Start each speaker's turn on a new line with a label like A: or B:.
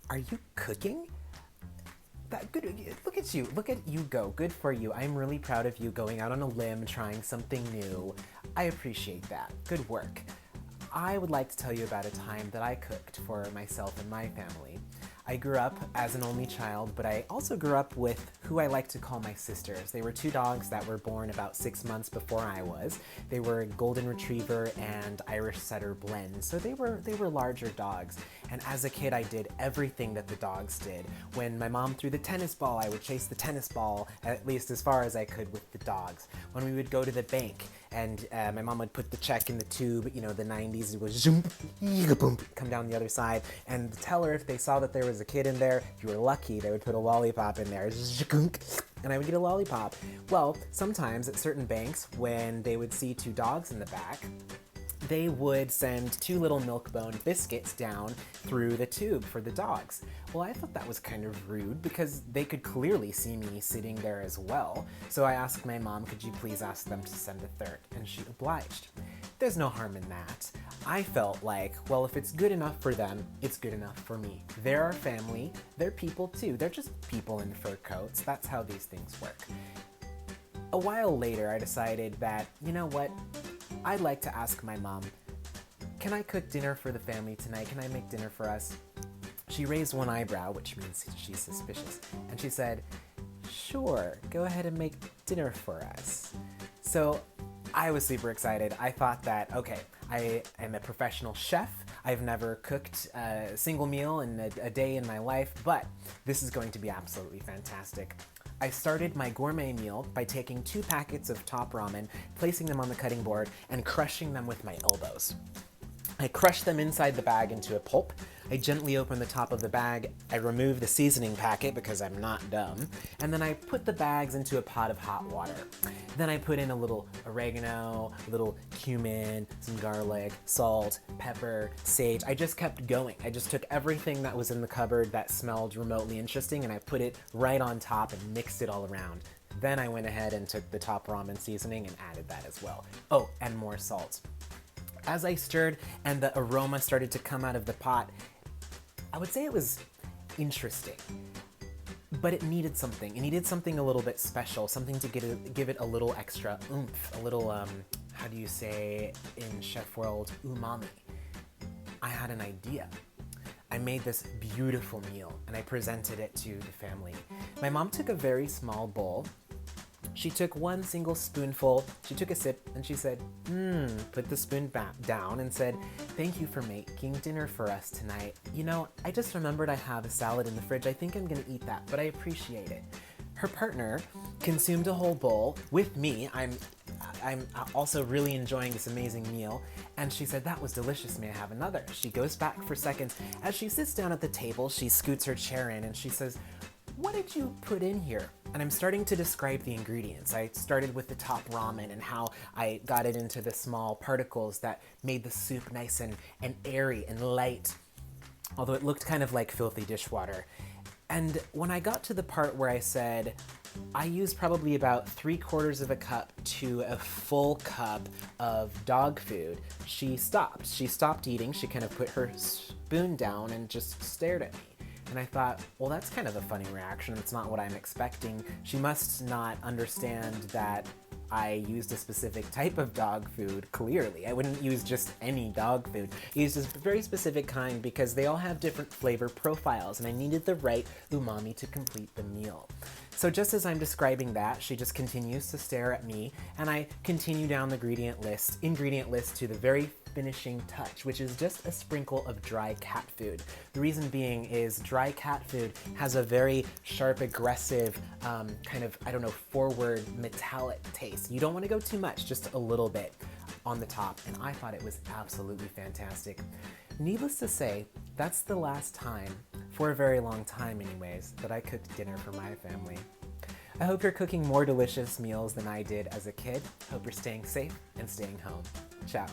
A: Are you cooking? Good. Look at you. Look at you go. Good for you. I'm really proud of you going out on a limb, trying something new. I appreciate that. Good work. I would like to tell you about a time that I cooked for myself and my family. I grew up as an only child, but I also grew up with who I like to call my sisters. They were two dogs that were born about 6 months before I was. They were a golden retriever and Irish setter blend, so they were larger dogs. And as a kid, I did everything that the dogs did. When my mom threw the tennis ball, I would chase the tennis ball, at least as far as I could with the dogs. When we would go to the bank and my mom would put the check in the tube, you know, the 90s, it was zoom, boom, come down the other side, and the teller, if they saw that there was a kid in there, if you were lucky, they would put a lollipop in there, and I would get a lollipop. Well, sometimes at certain banks, when they would see two dogs in the back, they would send two little Milk-Bone biscuits down through the tube for the dogs. Well, I thought that was kind of rude because they could clearly see me sitting there as well. So I asked my mom, could you please ask them to send a third? And she obliged. There's no harm in that. I felt like, well, if it's good enough for them, it's good enough for me. They're our family. They're people too. They're just people in fur coats. That's how these things work. A while later, I decided that, you know what? I'd like to ask my mom, can I cook dinner for the family tonight? Can I make dinner for us? She raised one eyebrow, which means she's suspicious, and she said, sure, go ahead and make dinner for us. So I was super excited. I thought that, okay, I am a professional chef. I've never cooked a single meal in a day in my life, but this is going to be absolutely fantastic. I started my gourmet meal by taking 2 packets of top ramen, placing them on the cutting board, and crushing them with my elbows. I crushed them inside the bag into a pulp. I gently opened the top of the bag. I removed the seasoning packet because I'm not dumb. And then I put the bags into a pot of hot water. Then I put in a little oregano, a little cumin, some garlic, salt, pepper, sage. I just kept going. I just took everything that was in the cupboard that smelled remotely interesting and I put it right on top and mixed it all around. Then I went ahead and took the top ramen seasoning and added that as well. Oh, and more salt. As I stirred and the aroma started to come out of the pot, I would say it was interesting, but it needed something. It needed something a little bit special, something to give it a little extra oomph, a little, how do you say in chef world, umami. I had an idea. I made this beautiful meal and I presented it to the family. My mom took a very small bowl. She took one single spoonful, she took a sip, and she said, put the spoon back down and said, thank you for making dinner for us tonight. You know, I just remembered I have a salad in the fridge. I think I'm gonna eat that, but I appreciate it. Her partner consumed a whole bowl with me. I'm also really enjoying this amazing meal. And she said, that was delicious, may I have another? She goes back for seconds. As she sits down at the table, she scoots her chair in and she says, what did you put in here? And I'm starting to describe the ingredients. I started with the top ramen and how I got it into the small particles that made the soup nice and airy and light, although it looked kind of like filthy dishwater. And when I got to the part where I said, I used probably about 3/4 of a cup to a full cup of dog food, she stopped. She stopped eating. She kind of put her spoon down and just stared at me. And I thought, well, that's kind of a funny reaction. It's not what I'm expecting. She must not understand that I used a specific type of dog food, clearly. I wouldn't use just any dog food. I used a very specific kind because they all have different flavor profiles and I needed the right umami to complete the meal. So just as I'm describing that, she just continues to stare at me and I continue down the ingredient list to the very finishing touch, which is just a sprinkle of dry cat food. The reason being is dry cat food has a very sharp, aggressive, kind of, I don't know, forward metallic taste. You don't want to go too much, just a little bit on the top, and I thought it was absolutely fantastic. Needless to say, that's the last time, for a very long time anyways, that I cooked dinner for my family. I hope you're cooking more delicious meals than I did as a kid. Hope you're staying safe and staying home. Ciao.